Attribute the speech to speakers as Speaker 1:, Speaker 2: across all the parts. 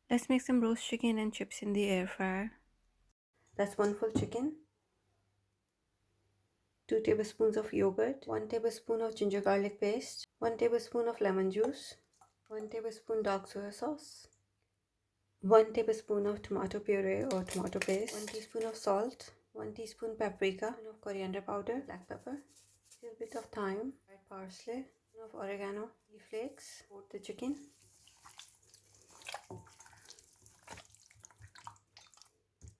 Speaker 1: Let's make some roast chicken and chips in the air fryer. That's one full chicken, 2 tablespoons of yogurt, 1 tablespoon of ginger garlic paste, 1 tablespoon of lemon juice, 1 tablespoon dark soya sauce, 1 tablespoon of tomato puree or tomato paste, 1 teaspoon of salt, 1 teaspoon paprika, 1 of coriander powder, black pepper, a little bit of thyme, dried parsley, 1 of oregano, chili flakes, coat the chicken.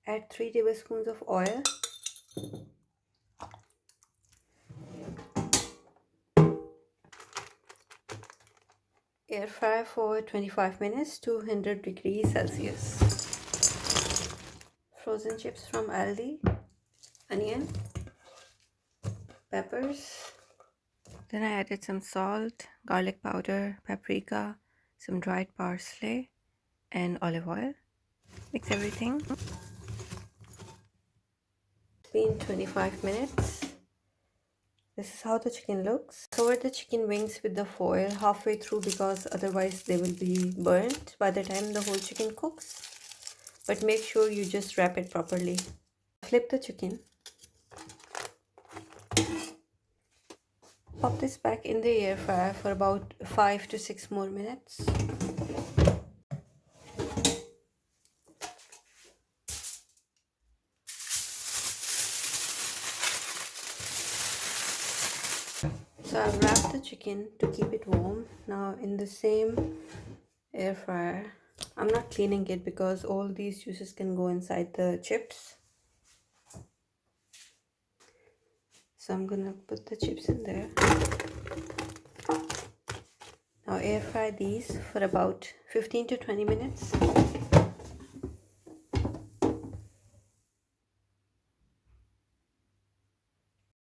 Speaker 1: Add 3 tablespoons of oil. Air fry for 25 minutes, 200 degrees Celsius. Frozen chips from Aldi, onion, peppers. Then I added some salt, garlic powder, paprika, some dried parsley, and olive oil. Mix everything. It's been 25 minutes. This is how the chicken looks. Cover the chicken wings with the foil halfway through because otherwise they will be burnt by the time the whole chicken cooks. But make sure you just wrap it properly. Flip the chicken. Pop this back in the air fryer for about 5 to 6 more minutes. So I've wrapped the chicken to keep it warm. Now in the same air fryer, I'm not cleaning it because all these juices can go inside the chips. So I'm gonna put the chips in there. Now air fry these for about 15 to 20 minutes.